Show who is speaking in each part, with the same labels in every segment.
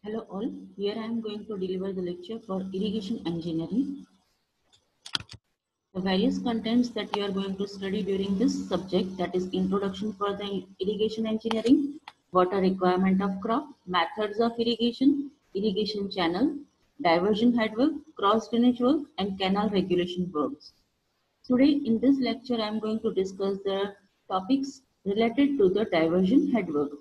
Speaker 1: Hello all, here I am going to deliver the lecture for irrigation engineering. The various contents that you are going to study during this subject, that is introduction for the irrigation engineering, water requirement of crop, methods of irrigation, irrigation channel, diversion head work, cross drainage work and canal regulation works. Today in this lecture I am going to discuss the topics related to the diversion head work.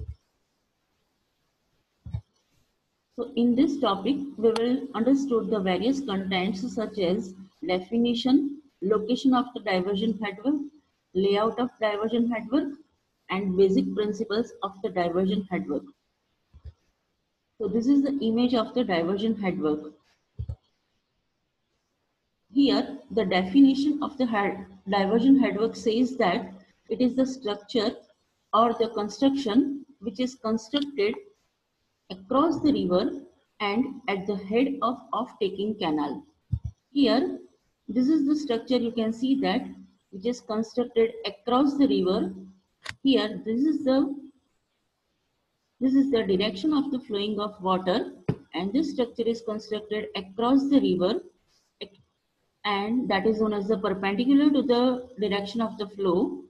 Speaker 1: So in this topic, we will understood the various contents such as definition, location of the diversion headwork, layout of diversion headwork, and basic principles of the diversion headwork. So this is the image of the diversion headwork. Here, the definition of the diversion headwork says that it is the structure or the construction which is constructed across the river and at the head of off-taking canal. Here, this is the structure you can see that which is constructed across the river. Here, this is the direction of the flowing of water, and this structure is constructed across the river, and that is known as the perpendicular to the direction of the flow.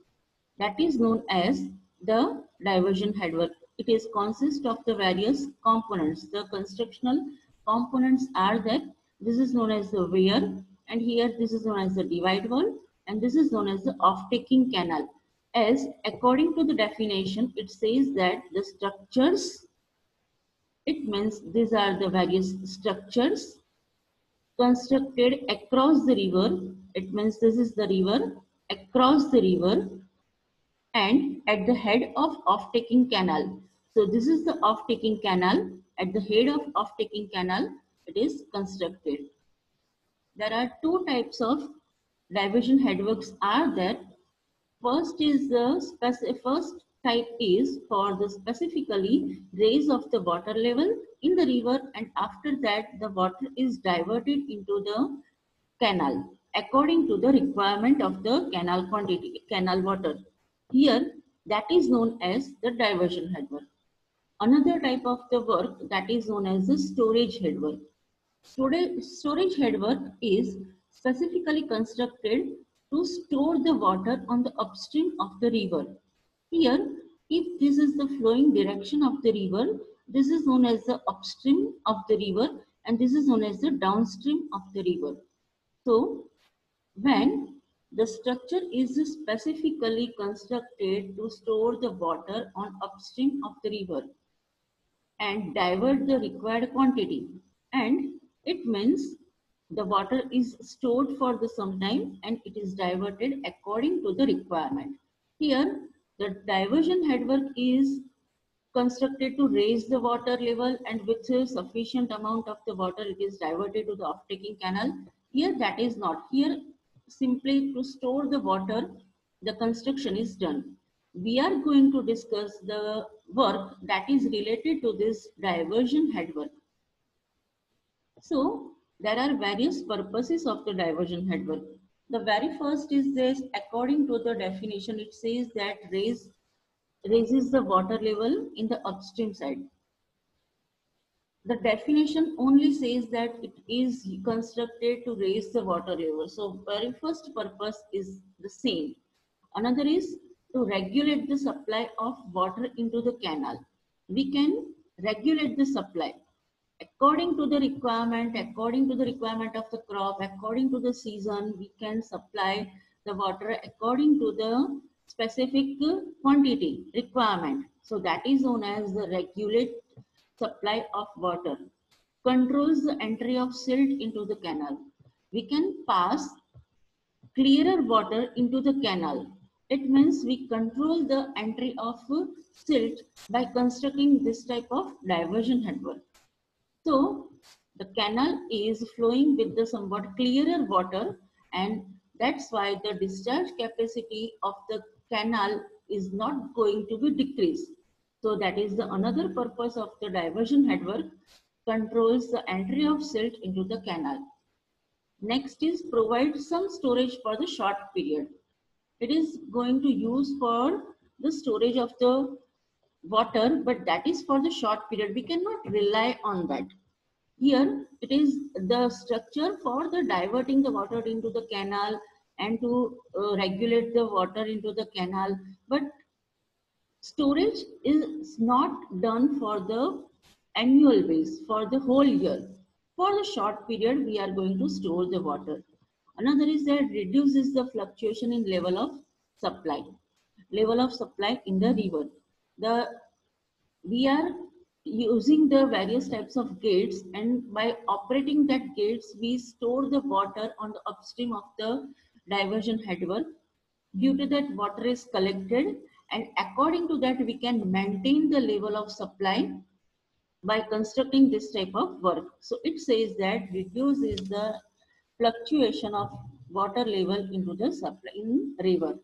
Speaker 1: That is known as the diversion headwork. It is consists of the various components. The constructional components are that this is known as the weir, and here this is known as the divide wall, and this is known as the off-taking canal. As according to the definition, it says that the structures, it means these are the various structures constructed across the river. It means this is the river, across the river, and at the head of off-taking canal. So this is the off-taking canal. At the head of off-taking canal, it is constructed. There are two types of diversion headworks are there. First is the first type is for the specifically raise of the water level in the river, and after that the water is diverted into the canal according to the requirement of the canal quantity, canal water. Here, that is known as the diversion headwork. Another type of the work that is known as the storage headwork. Storage headwork is specifically constructed to store the water on the upstream of the river. Here, if this is the flowing direction of the river, this is known as the upstream of the river, and this is known as the downstream of the river. So, when the structure is specifically constructed to store the water on upstream of the river and divert the required quantity, and it means the water is stored for the some time and it is diverted according to the requirement. Here, the diversion headwork is constructed to raise the water level, and with a sufficient amount of the water it is diverted to the off-taking canal. Here that is not. Here simply to store the water, the construction is done. We are going to discuss the work that is related to this diversion headwork. So there are various purposes of the diversion headwork. The very first is this, according to the definition, it says that raises the water level in the upstream side. The definition only says that it is constructed to raise the water level. So very first purpose is the same. Another is to regulate the supply of water into the canal. We can regulate the supply according to the requirement of the crop, according to the season. We can supply the water according to the specific quantity requirement. So that is known as the regulate supply of water. Controls the entry of silt into the canal. We can pass clearer water into the canal. It means we control the entry of silt by constructing this type of diversion headwork. So the canal is flowing with the somewhat clearer water, and that's why the discharge capacity of the canal is not going to be decreased. So that is the another purpose of the diversion headwork, controls the entry of silt into the canal. Next is provide some storage for the short period. It is going to use for the storage of the water, but that is for the short period. We cannot rely on that. Here it is the structure for the diverting the water into the canal and to regulate the water into the canal. But storage is not done for the annual base, for the whole year. For the short period, we are going to store the water. Another is that reduces the fluctuation in level of supply. Level of supply in the river. The we are using the various types of gates, and by operating that gates we store the water on the upstream of the diversion headwork. Due to that, water is collected, and according to that we can maintain the level of supply by constructing this type of work. So it says that reduces the fluctuation of water level into the supply in river.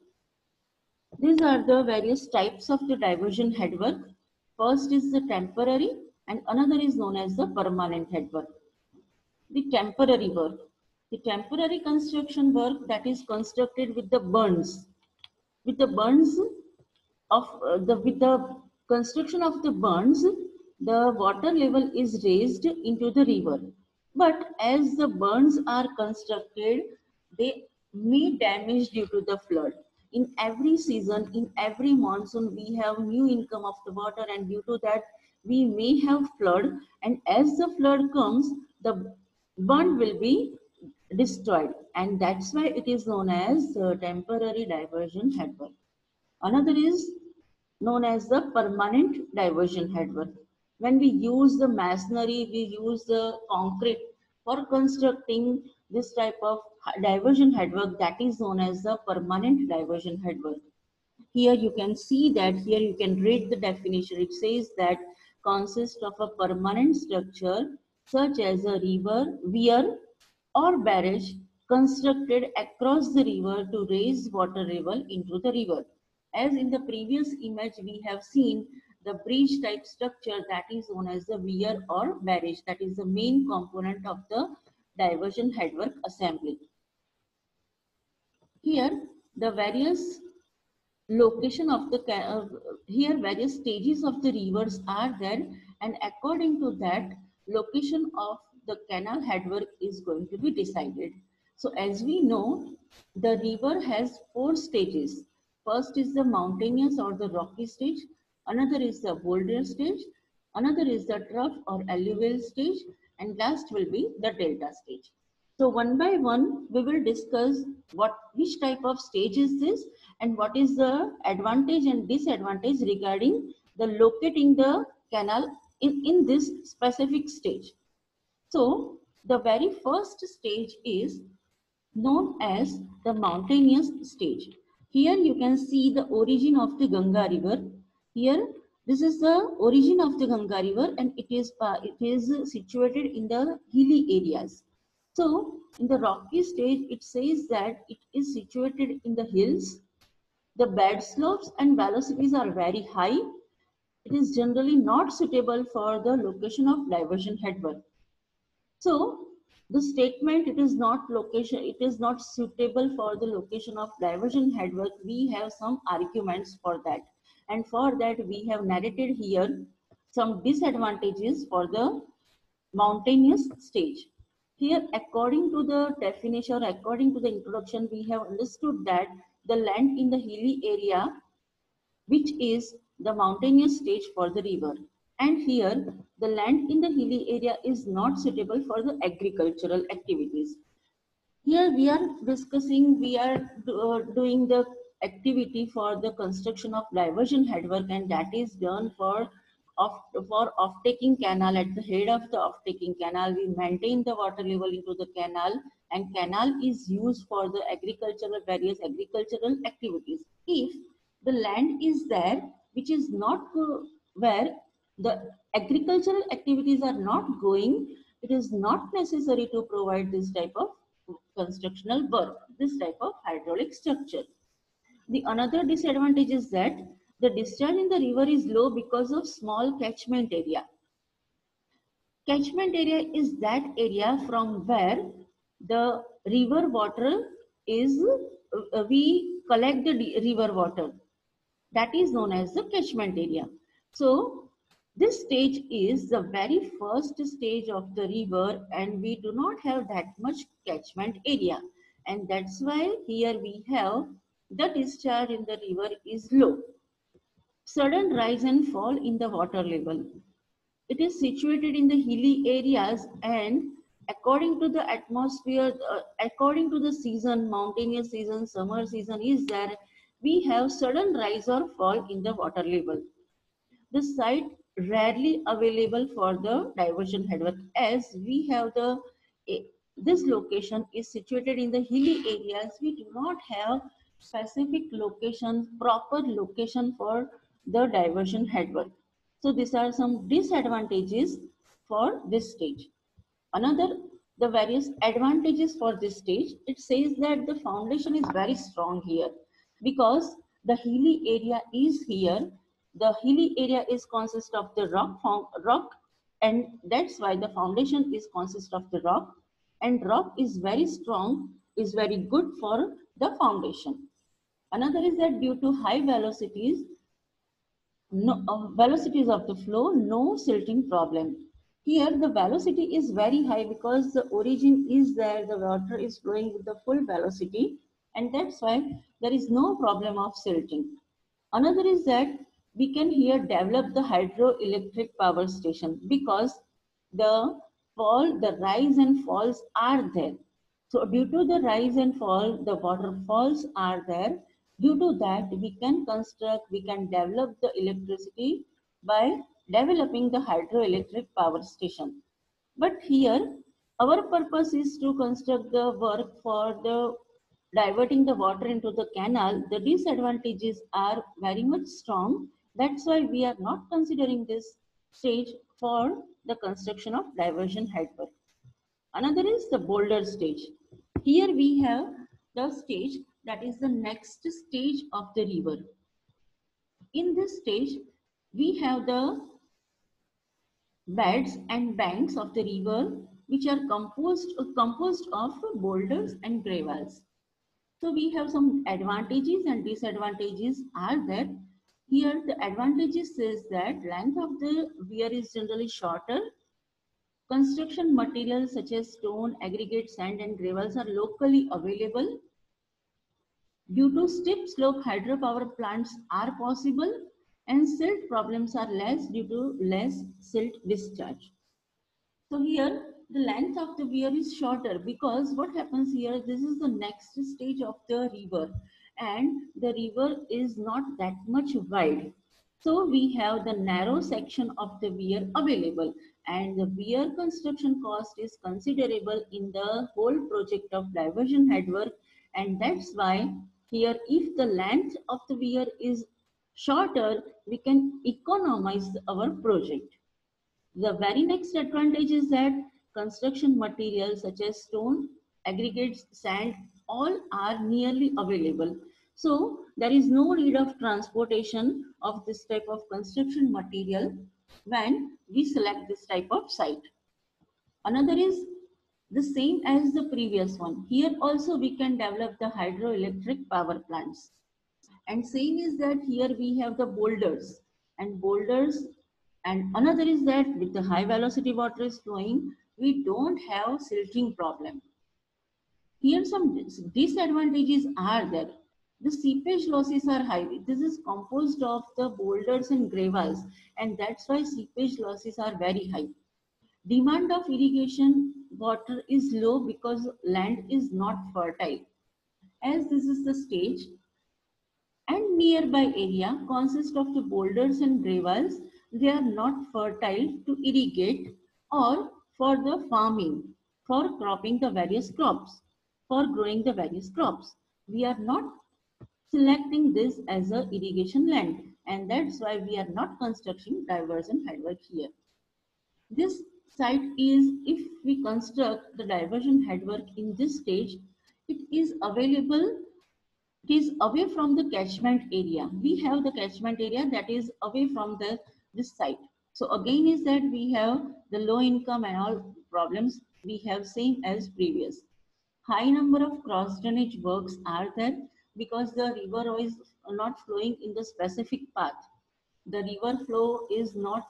Speaker 1: These are the various types of the diversion headwork. First is the temporary, and another is known as the permanent headwork. The temporary work. The temporary construction work that is constructed with the bunds. With the bunds of with the construction of the bunds, the water level is raised into the river. But as the bunds are constructed, they may damage due to the flood. In every season, in every monsoon, we have new income of the water, and due to that, we may have flood. And as the flood comes, the bund will be destroyed, and that's why it is known as temporary diversion headwork. Another is known as the permanent diversion headwork. When we use the masonry, we use the concrete for constructing this type of diversion headwork, that is known as the permanent diversion headwork. Here you can see that, here you can read the definition. It says that consists of a permanent structure such as a river, weir or barrage constructed across the river to raise water level into the river. As in the previous image we have seen the bridge type structure, that is known as the weir or barrage. That is the main component of the diversion headwork assembly. Here the various location of the here various stages of the rivers are there, and according to that location of the canal headwork is going to be decided. So as we know, the river has four stages. First is the mountainous or the rocky stage, another is the boulder stage, another is the trough or alluvial stage, and last will be the delta stage. So one by one, we will discuss which type of stage is this and what is the advantage and disadvantage regarding the locating the canal in this specific stage. So the very first stage is known as the mountainous stage. Here you can see the origin of the Ganga river. Here this is the origin of the Ganga river, and it is situated in the hilly areas. So in the rocky stage, it says that it is situated in the hills. The bed slopes and velocities are very high. It is generally not suitable for the location of diversion headwork. So the statement it is not suitable for the location of diversion headwork, we have some arguments for that. And for that we have narrated here some disadvantages for the mountainous stage. Here, according to the definition, or according to the introduction, we have understood that the land in the hilly area, which is the mountainous stage for the river. And here, the land in the hilly area is not suitable for the agricultural activities. Here we are discussing, we are doing the activity for the construction of diversion headwork, and that is done for off-taking canal. At the head of the off-taking canal, we maintain the water level into the canal, and canal is used for the various agricultural activities. If the land is there, which is not where the agricultural activities are not going, it is not necessary to provide this type of constructional work, this type of hydraulic structure. The another disadvantage is that the discharge in the river is low because of small catchment area. Catchment area is that area from where the river water is, we collect the river water. That is known as the catchment area. So this stage is the very first stage of the river, and we do not have that much catchment area, and that's why here we have the discharge in the river is low. Sudden rise and fall in the water level. It is situated in the hilly areas, and according to the atmosphere, according to the season, mountainous season, summer season is there, we have sudden rise or fall in the water level. The site rarely available for the diversion headwork, as we have the this location is situated in the hilly areas. We do not have specific location, proper location for the diversion headwork. So these are some disadvantages for this stage. Another, the various advantages for this stage, it says that the foundation is very strong here because the hilly area is here. The hilly area is consist of the rock, and that's why the foundation is consist of the rock, and rock is very strong, is very good for the foundation. Another is that due to high velocities, velocities of the flow, no silting problem. Here the velocity is very high because the origin is there, the water is flowing with the full velocity, and that's why there is no problem of silting. Another is that we can here develop the hydroelectric power station because the rise and falls are there. So due to the rise and fall, the waterfalls are there. Due to that, we can construct, we can develop the electricity by developing the hydroelectric power station. But here, our purpose is to construct the work for the diverting the water into the canal. The disadvantages are very much strong. That's why we are not considering this stage for the construction of diversion headwork. Another is the boulder stage. Here we have the stage that is the next stage of the river. In this stage, we have the beds and banks of the river which are composed of boulders and gravels. So we have some advantages and disadvantages are there. Here the advantages says that length of the weir is generally shorter. Construction materials such as stone, aggregate, sand and gravels are locally available. Due to steep slope, hydropower plants are possible, and silt problems are less due to less silt discharge. So here the length of the weir is shorter because what happens here, this is the next stage of the river, and the river is not that much wide. So we have the narrow section of the weir available, and the weir construction cost is considerable in the whole project of diversion headwork, and that's why here if the length of the weir is shorter, we can economize our project. The very next advantage is that construction materials such as stone, aggregates, sand, all are nearly available. So there is no need of transportation of this type of construction material when we select this type of site. Another is the same as the previous one. Here also we can develop the hydroelectric power plants. And same is that here we have the boulders, and another is that with the high velocity water is flowing, we don't have silting problem. Here some disadvantages are there. The seepage losses are high. This is composed of the boulders and gravels, and that's why seepage losses are very high. Demand of irrigation water is low because land is not fertile. As this is the stage, and nearby area consist of the boulders and gravels. They are not fertile to irrigate or for the farming, for cropping the various crops, for growing the various crops. We are not selecting this as a irrigation land, and that's why we are not constructing diversion headwork here. This site is, if we construct the diversion headwork in this stage, it is available, it is away from the catchment area. We have the catchment area that is away from this site. So again is that we have the low income and all problems we have same as previous. High number of cross drainage works are there because the river is not flowing in the specific path. the river flow is not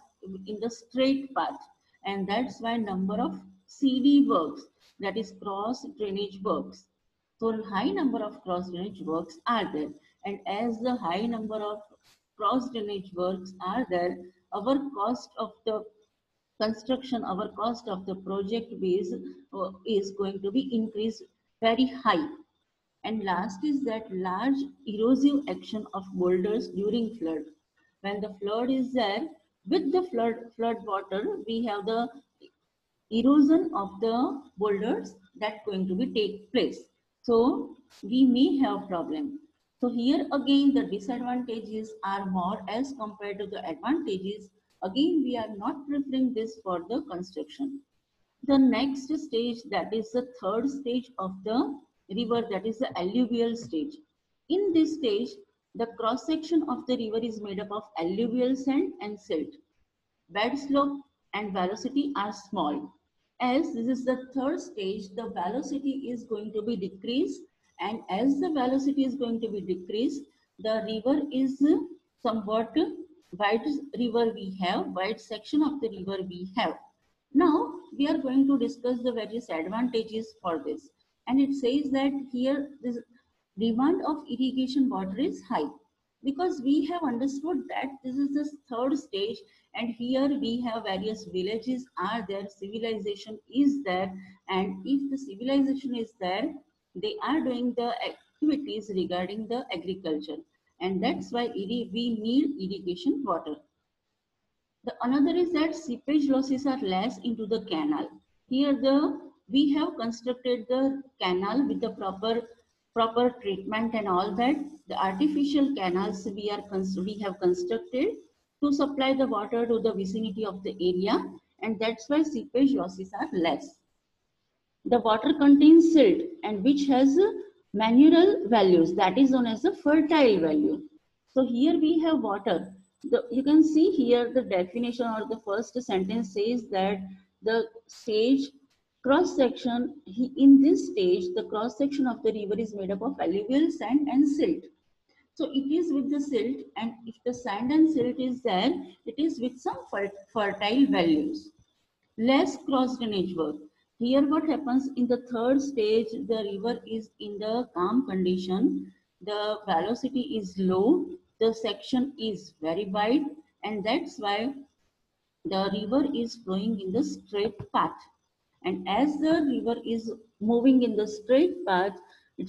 Speaker 1: in the straight path, and that's why number of CD works, that is cross drainage works. So high number of cross drainage works are there, and as the high number of cross drainage works are there, our cost of the construction, our cost of the project base is going to be increased very high. And last is that large erosive action of boulders during flood. When the flood is there, with the flood water, we have the erosion of the boulders that going to be take place. So we may have problem. So here again the disadvantages are more as compared to the advantages. Again we are not preferring this for the construction. The next stage, that is the third stage of the river, that is the alluvial stage. In this stage, the cross section of the river is made up of alluvial sand and silt. Bed slope and velocity are small. As this is the third stage, the velocity is going to be decreased, and as the velocity is going to be decreased, the river is somewhat wide river we have, wide section of the river we have. Now we are going to discuss the various advantages for this, and it says that here this demand of irrigation water is high, because we have understood that this is the third stage, and here we have various villages are there, civilization is there, and if the civilization is there, they are doing the activities regarding the agriculture, and that's why we need irrigation water. The another is that seepage losses are less into the canal. Here we have constructed the canal with the proper treatment and all that. The artificial canals we have constructed to supply the water to the vicinity of the area, and that's why seepage losses are less. The water contains silt, and which has mineral values, that is known as the fertile value. So here we have water. You can see here the definition, or the first sentence says that the stage cross section, in this stage the cross section of the river is made up of alluvial sand and silt. So it is with the silt, and if the sand and silt is there, it is with some fertile values. Less cross drainage work. Here what happens in the third stage, the river is in the calm condition, the velocity is low, the section is very wide, and that's why the river is flowing in the straight path. And as the river is moving in the straight path, it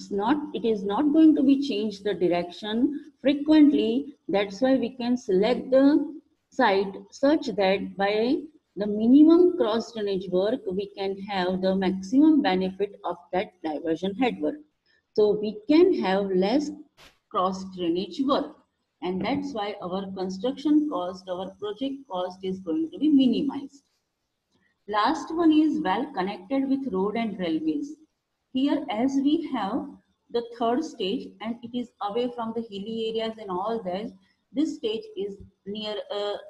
Speaker 1: is not going to be changed the direction frequently. That's why we can select the site such that by the minimum cross drainage work, we can have the maximum benefit of that diversion head work. So we can have less cross drainage work, and that's why our construction cost, our project cost is going to be minimized. Last one is well connected with road and railways. Here, as we have the third stage, and it is away from the hilly areas and all that, this stage is near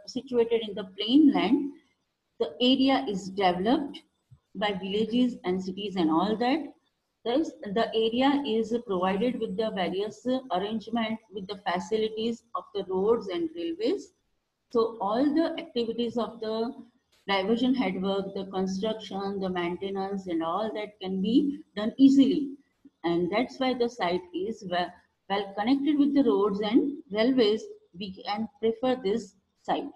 Speaker 1: situated in the plain land. The area is developed by villages and cities and all that. Thus, the area is provided with the various arrangement with the facilities of the roads and railways. So all the activities of the diversion head work, the construction, the maintenance and all that can be done easily. And that's why the site is well connected with the roads and railways. We can prefer this site.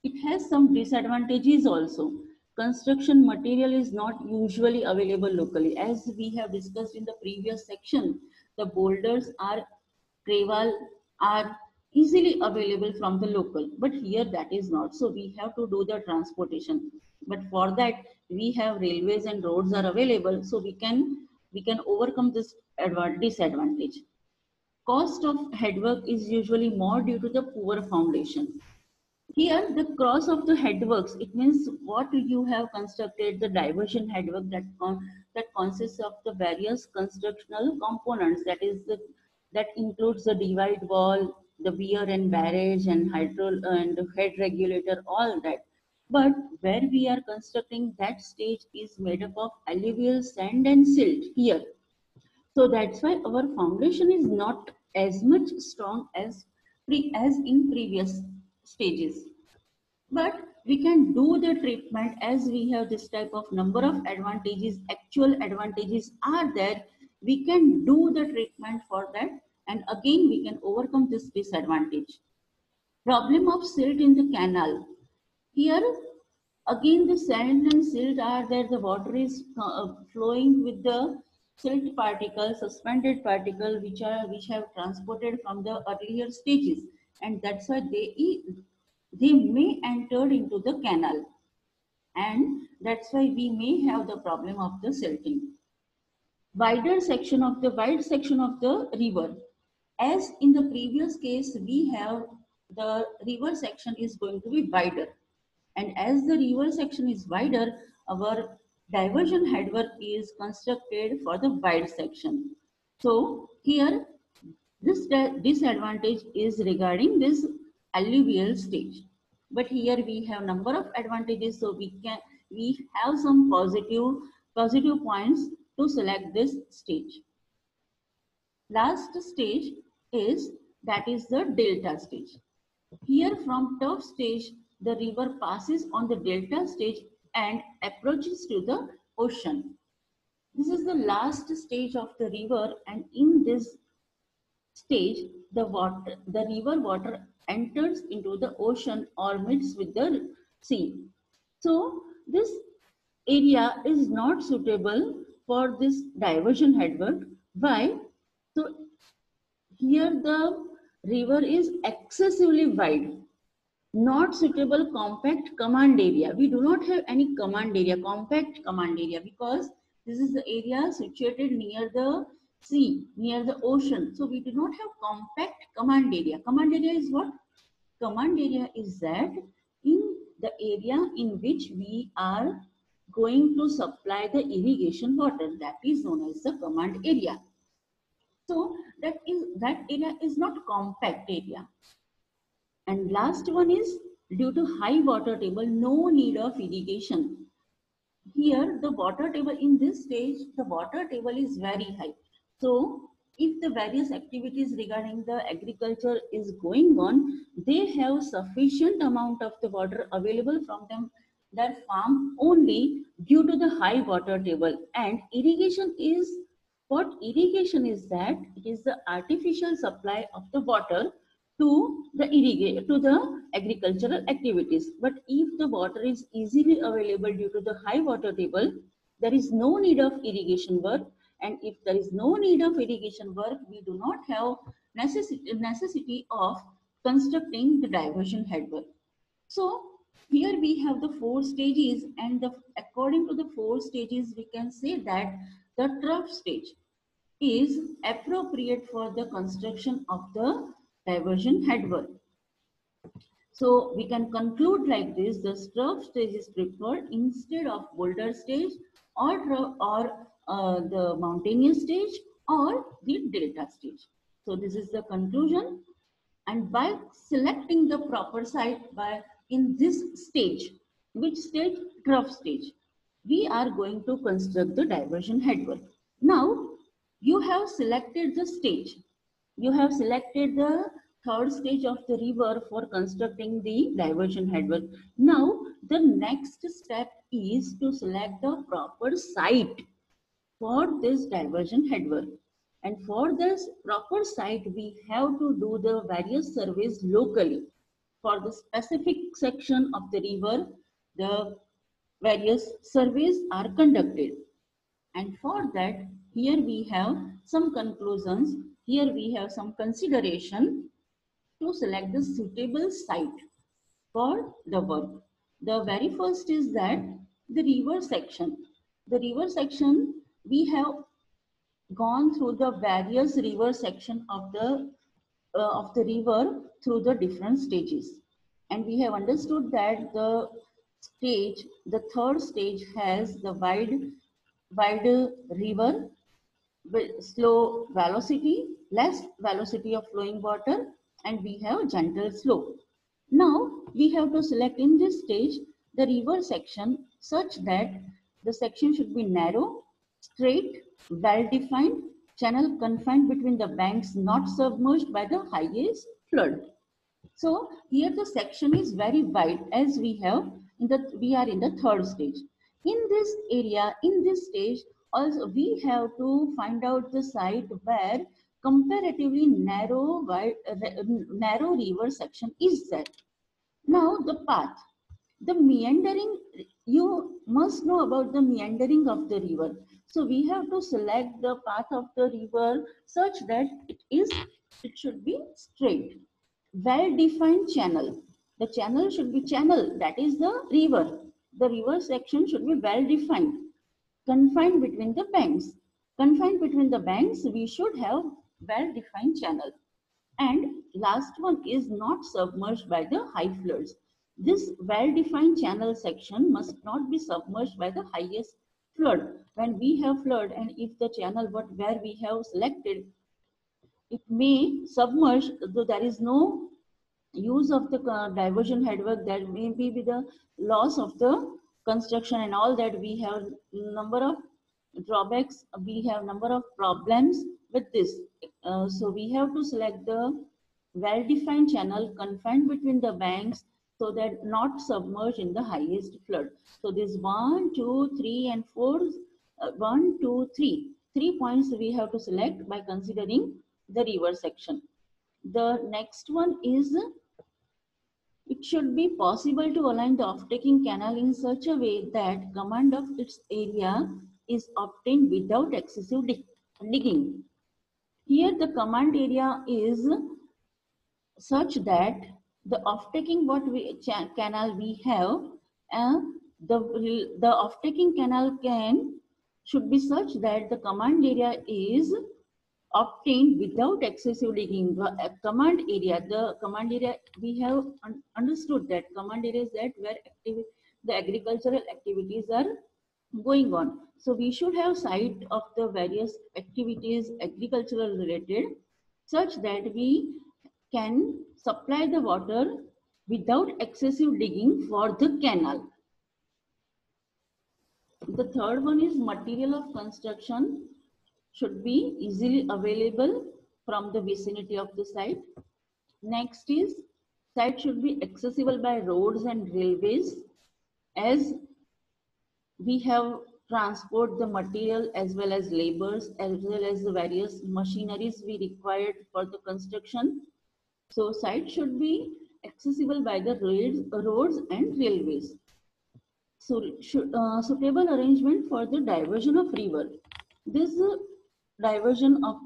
Speaker 1: It has some disadvantages also. Construction material is not usually available locally. As we have discussed in the previous section, the boulders are gravel are easily available from the local, but here that is not. So we have to do the transportation. But for that, we have railways and roads are available, so we can overcome this disadvantage. Cost of headwork is usually more due to the poor foundation. Here, the cross of the headworks, it means what you have constructed, the diversion headwork that consists of the various constructional components. That includes the divide wall, the weir and barrage, and hydro and head regulator, all that. But where we are constructing, that stage is made up of alluvial sand and silt here. So that's why our foundation is not as much strong as in previous stages. But we can do the treatment as we have this type of number of advantages, actual advantages are there. We can do the treatment for that, and again we can overcome this disadvantage. Problem of silt in the canal. Here again the sand and silt are there, the water is flowing with the silt particle, suspended particle which have transported from the earlier stages, and that's why they may enter into the canal, and that's why we may have the problem of the silting. Wide section of the river. As in the previous case, we have the river section is going to be wider. And as the river section is wider, our diversion headwork is constructed for the wide section. So here, this disadvantage is regarding this alluvial stage. But here we have number of advantages, so we have some positive points to select this stage. Last stage is the delta stage. Here from tuff stage, the river passes on the delta stage and approaches to the ocean. This is the last stage of the river, and in this stage, the river water enters into the ocean or meets with the sea. So this area is not suitable for this diversion headwork. Why? So here the river is excessively wide, not suitable compact command area. We do not have any command area, compact command area, because this is the area situated near the sea, near the ocean. So we do not have compact command area. Command area is what? Command area is that in the area in which we are going to supply the irrigation water, that is known as the command area. So that area is not compact area. And last one is, due to high water table, no need of irrigation. Here the water table in this stage, the water table is very high. So if the various activities regarding the agriculture is going on, they have sufficient amount of the water available from their farm only due to the high water table. And irrigation is that it is the artificial supply of the water to the agricultural activities. But if the water is easily available due to the high water table, there is no need of irrigation work. And if there is no need of irrigation work, we do not have necessity of constructing the diversion headwork. So here we have the 4 stages, and according to the 4 stages, we can say that the trough stage is appropriate for the construction of the diversion headwork. So we can conclude like this: the trough stage is preferred instead of boulder stage, or the mountainous stage, or the delta stage. So this is the conclusion. And by selecting the proper site in this stage, which stage? Trough stage, we are going to construct the diversion headwork. Now you have selected the stage. You have selected the 3rd stage of the river for constructing the diversion headwork. Now the next step is to select the proper site for this diversion headwork. And for this proper site, we have to do the various surveys locally. For the specific section of the river, the various surveys are conducted. And for that, here we have some conclusions. Here we have some consideration to select the suitable site for the work. The very first is that the river section. The river section, we have gone through the various river section of the river through the different stages, and we have understood that the 3rd stage has the wide river with slow velocity, less velocity of flowing water, and we have gentle slope. Now we have to select in this stage the river section such that the section should be narrow, straight, well-defined, channel confined between the banks, not submerged by the highest flood. So here the section is very wide, as we are in the third stage. In this area, in this stage, also we have to find out the site where comparatively narrow river section is there. Now the path, the meandering, you must know about the meandering of the river. So we have to select the path of the river such that it should be straight. Well-defined channel. The channel should be channel, that is the river. The river section should be well-defined. Confined between the banks. Confined between the banks, we should have well-defined channel. And last one is not submerged by the high floods. This well-defined channel section must not be submerged by the highest flood. When we have flood and if the channel where we have selected, it may submerge, though there is no use of the diversion headwork, that may be with the loss of the construction and all that. We have number of drawbacks, we have number of problems with this. So we have to select the well-defined channel confined between the banks so that not submerged in the highest flood. So this 1, 2, 3 and 4, 1, 2, 3, 3 points we have to select by considering the river section. The next one is, it should be possible to align the off-taking canal in such a way that command of its area is obtained without excessive digging. Here the command area is such that the off-taking canal we have, the off-taking canal should be such that the command area is obtained without excessive digging. The command area we have understood that command area is that where the agricultural activities are going on. So we should have sight of the various activities agricultural related such that we can supply the water without excessive digging for the canal. The third one is material of construction should be easily available from the vicinity of the site. Next is, site should be accessible by roads and railways, as we have transport the material as well as labors as well as the various machineries we required for the construction. So site should be accessible by the roads and railways. So suitable arrangement for the diversion of river. This diversion of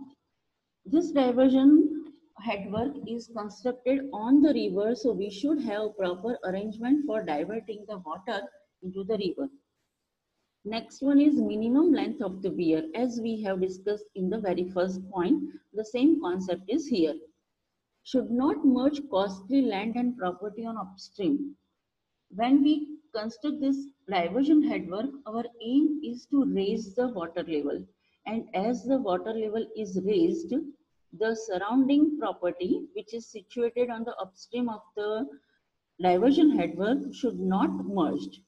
Speaker 1: This diversion headwork is constructed on the river, so we should have proper arrangement for diverting the water into the river. Next one is minimum length of the weir. As we have discussed in the very first point, the same concept is here. Should not merge costly land and property on upstream. When we construct this diversion headwork, our aim is to raise the water level. And as the water level is raised, the surrounding property, which is situated on the upstream of the diversion headwork, should not merge.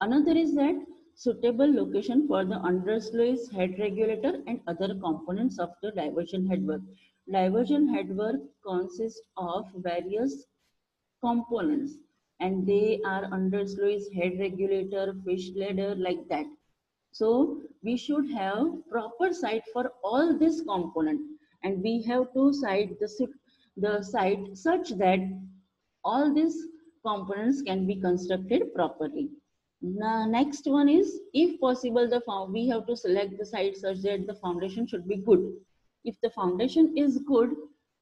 Speaker 1: Another is that suitable location for the undersluice head regulator and other components of the diversion headwork. Diversion headwork consists of various components and they are undersluice head regulator, fish ladder, like that. So we should have proper site for all this component and we have to site the site such that all these components can be constructed properly. Now, next one is, if possible, we have to select the site such that the foundation should be good. If the foundation is good,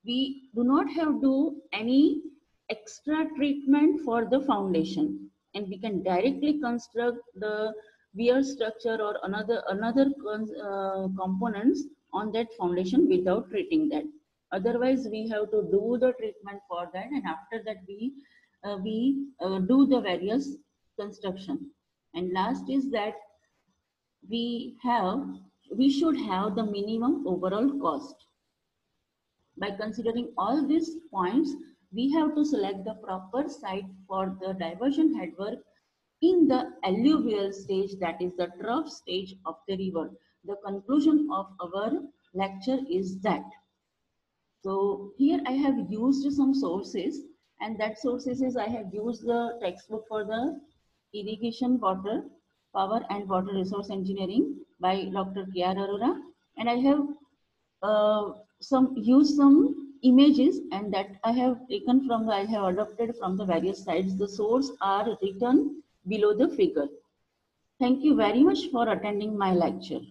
Speaker 1: we do not have to do any extra treatment for the foundation, and we can directly construct the weir structure or another components on that foundation without treating that. Otherwise, we have to do the treatment for that, and after that we do the various construction. And last is that we should have the minimum overall cost. By considering all these points, we have to select the proper site for the diversion headwork in the alluvial stage, that is the trough stage of the river. The conclusion of our lecture is that So here I have used some sources, and that sources is I have used the textbook for the irrigation water, power and water resource engineering by Dr. K.R. Arora, and I have some used some images, and that I have taken from I have adopted from the various sites. The source are written below the figure. Thank you very much for attending my lecture.